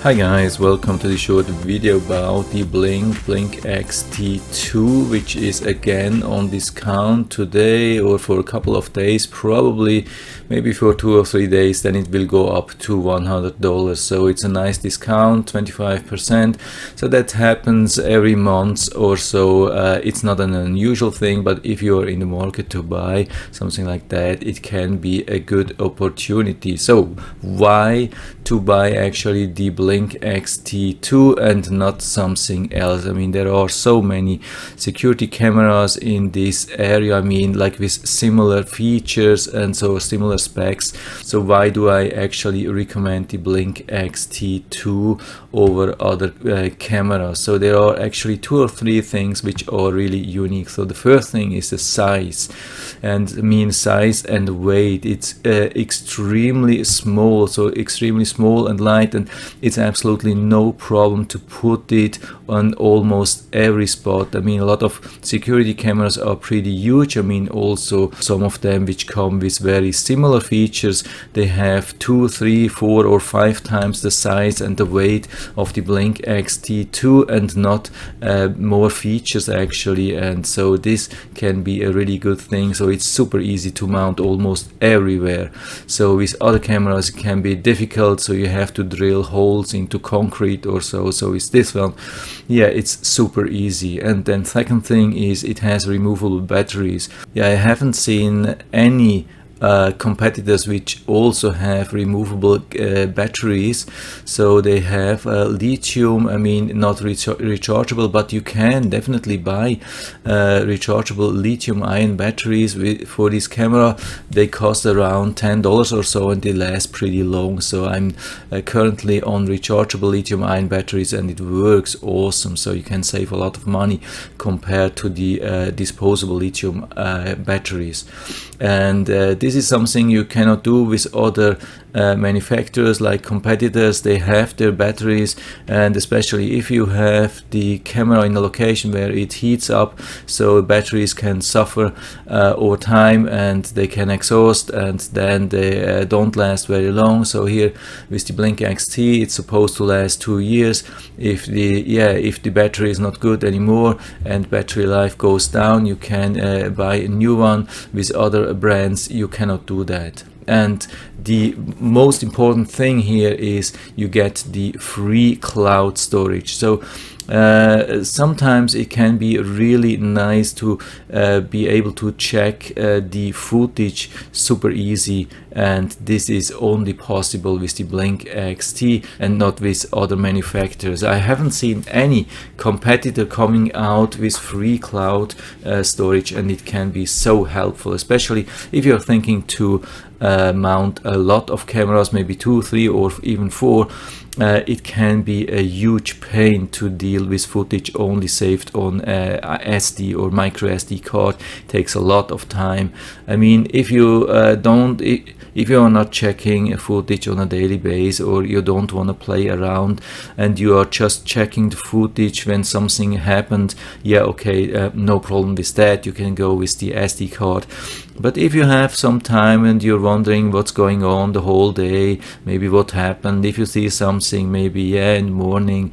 Hi guys, welcome to the short video about the Blink XT2, which is again on discount today or for a couple of days, probably maybe for 2 or 3 days, then it will go up to $100. So it's a nice discount, 25%. So that happens every month or so. It's not an unusual thing, but if you're in the market to buy something like that, it can be a good opportunity. So why to buy actually the Blink XT2 and not something else? I mean, there are so many security cameras in this area, I mean, like with similar features and so similar specs. So why do I actually recommend the Blink XT2 over other cameras? So there are actually 2 or 3 things which are really unique. So the first thing is the size, and I mean size and weight. It's extremely small, so extremely small and light, and it's absolutely no problem to put it on almost every spot. I mean, a lot of security cameras are pretty huge. I mean, also some of them which come with very similar features, they have 2, 3, 4 or 5 times the size and the weight of the Blink XT2 and not more features actually. And so this can be a really good thing. So it's super easy to mount almost everywhere. So with other cameras it can be difficult, so you have to drill holes into concrete or so. So with this one, yeah, it's super easy. And then second thing is it has removable batteries. Yeah, I haven't seen any competitors which also have removable batteries. So they have lithium, I mean, not rechargeable, but you can definitely buy rechargeable lithium ion batteries for this camera. They cost around $10 or so and they last pretty long. So I'm currently on rechargeable lithium ion batteries and it works awesome. So you can save a lot of money compared to the disposable lithium batteries. And this is something you cannot do with other manufacturers like competitors. They have their batteries, and especially if you have the camera in a location where it heats up, so batteries can suffer over time and they can exhaust, and then they don't last very long. So here with the Blink XT, it's supposed to last 2 years. If the battery is not good anymore and battery life goes down, you can buy a new one. With other brands you cannot do that. And the most important thing here is you get the free cloud storage. So sometimes it can be really nice to be able to check the footage super easy, and this is only possible with the Blink XT and not with other manufacturers. I haven't seen any competitor coming out with free cloud storage, and it can be so helpful, especially if you're thinking to mount a lot of cameras, maybe 2, 3 or even 4. It can be a huge pain to deal with footage only saved on SD or micro SD card. It takes a lot of time. I mean, if you if you are not checking footage on a daily basis, or you don't want to play around and you are just checking the footage when something happened, yeah, okay, no problem with that. You can go with the SD card. But if you have some time and you're wondering what's going on the whole day, maybe what happened, if you see something, maybe in the morning,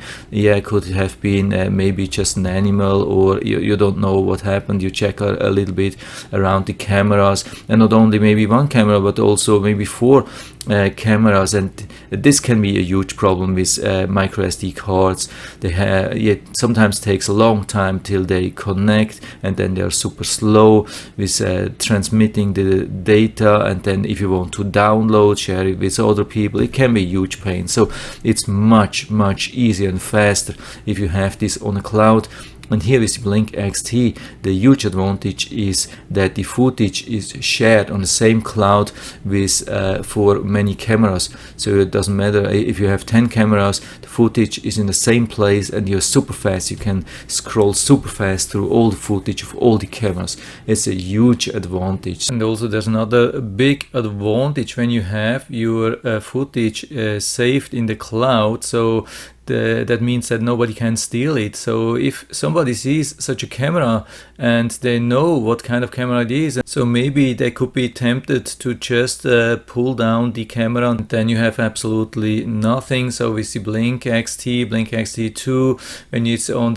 could have been maybe just an animal, or you don't know what happened, you check a little bit around the cameras, and not only maybe one camera but also maybe 4 cameras, and this can be a huge problem with micro SD cards. They sometimes takes a long time till they connect, and then they are super slow with transmitting the data, and then if you want to download, share it with other people, it can be a huge pain. So it's much easier and faster if you have this on a cloud. And here with the Blink XT, the huge advantage is that the footage is shared on the same cloud with for many cameras. So it doesn't matter if you have 10 cameras, the footage is in the same place and you're super fast. You can scroll super fast through all the footage of all the cameras. It's a huge advantage. And also there's another big advantage when you have your footage saved in the cloud. So that means that nobody can steal it. So if somebody sees such a camera and they know what kind of camera it is, so maybe they could be tempted to just pull down the camera, and then you have absolutely nothing. So we see Blink XT2, when it's on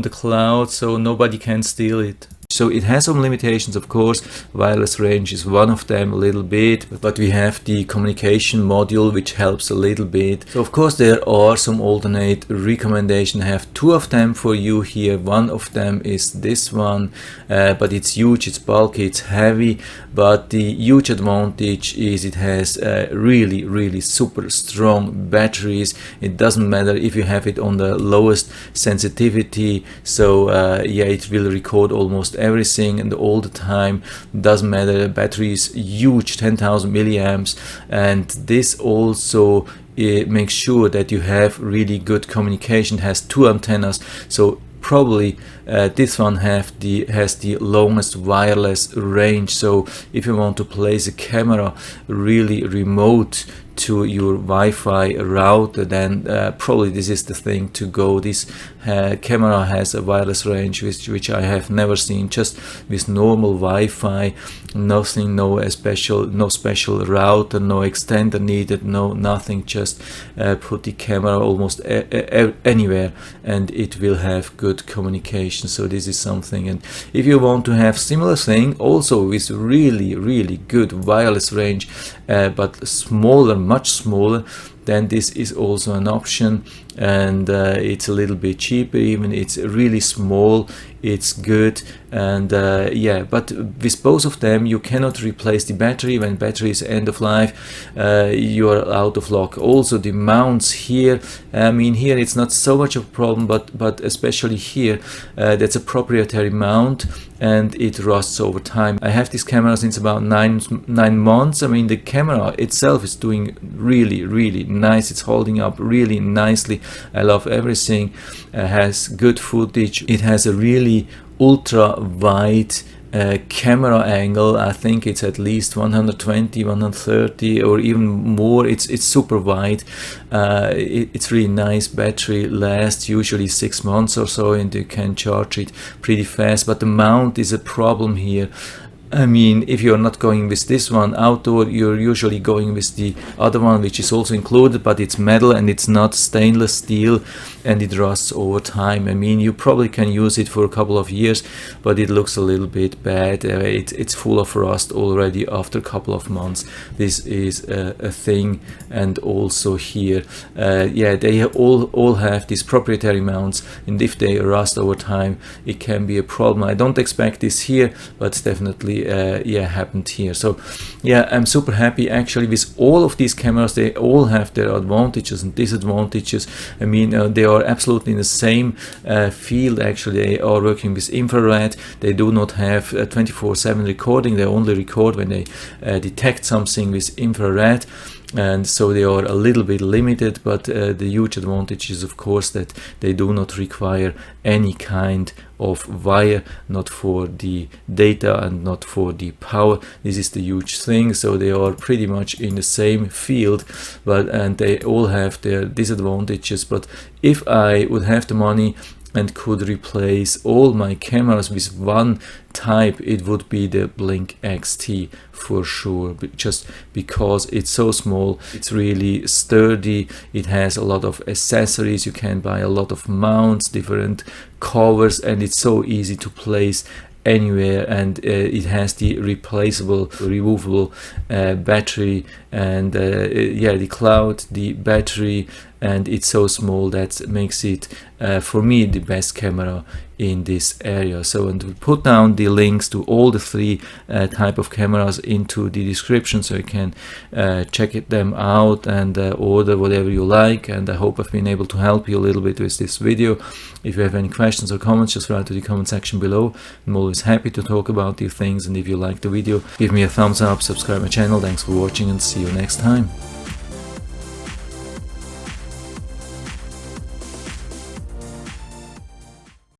the cloud, so nobody can steal it. So it has some limitations, of course. Wireless range is one of them, a little bit, but we have the communication module, which helps a little bit. So of course there are some alternate recommendations. I have two of them for you here. One of them is this one, but it's huge, it's bulky, it's heavy, but the huge advantage is it has really super strong batteries. It doesn't matter if you have it on the lowest sensitivity, so yeah, it will record almost everything and all the time. Doesn't matter, the battery is huge, 10,000 milliamps, and this also makes sure that you have really good communication. It has two antennas, so probably this one has the longest wireless range. So if you want to place a camera really remote to your Wi-Fi router, then probably this is the thing to go. This camera has a wireless range which I have never seen, just with normal Wi-Fi, nothing, no special router, no extender needed, nothing, just put the camera almost anywhere and it will have good communication. So this is something. And if you want to have similar thing also with really good wireless range, but smaller, much smaller, then this is also an option, and it's a little bit cheaper even. It's really small, it's good, and yeah, but with both of them you cannot replace the battery. When battery is end of life, you are out of luck. Also the mounts here, I mean here it's not so much of a problem, but especially here, that's a proprietary mount and it rusts over time. I have this camera since about nine months. I mean the camera itself is doing really nice. It's holding up really nicely. I love everything. Has good footage. It has a really ultra wide camera angle. I think it's at least 120, 130 or even more. It's super wide. It's really nice. Battery lasts usually 6 months or so, and you can charge it pretty fast. But the mount is a problem here. I mean, if you're not going with this one outdoor, you're usually going with the other one, which is also included, but it's metal and it's not stainless steel, and it rusts over time. I mean, you probably can use it for a couple of years, but it looks a little bit bad. It's full of rust already after a couple of months. This is a thing. And also here, yeah, they all have these proprietary mounts, and if they rust over time, it can be a problem. I don't expect this here, but definitely yeah, happened here. So yeah, I'm super happy actually with all of these cameras. They all have their advantages and disadvantages. I mean, they are absolutely in the same field. Actually, they are working with infrared. They do not have 24/7 recording. They only record when they detect something with infrared. And so they are a little bit limited, but the huge advantage is of course that they do not require any kind of wire, not for the data and not for the power. This is the huge thing. So they are pretty much in the same field, and they all have their disadvantages. But if I would have the money and could replace all my cameras with one type, it would be the Blink XT for sure, just because it's so small, it's really sturdy, it has a lot of accessories, you can buy a lot of mounts, different covers, and it's so easy to place anywhere, and it has the removable battery, and yeah, the cloud, the battery, and it's so small that makes it for me the best camera in this area. So, and we put down the links to all the three type of cameras into the description, so you can check them out and order whatever you like. And I hope I've been able to help you a little bit with this video. If you have any questions or comments, just write to the comment section below. I'm always happy to talk about these things, and if you like the video, give me a thumbs up, subscribe my channel. Thanks for watching, and see you next time.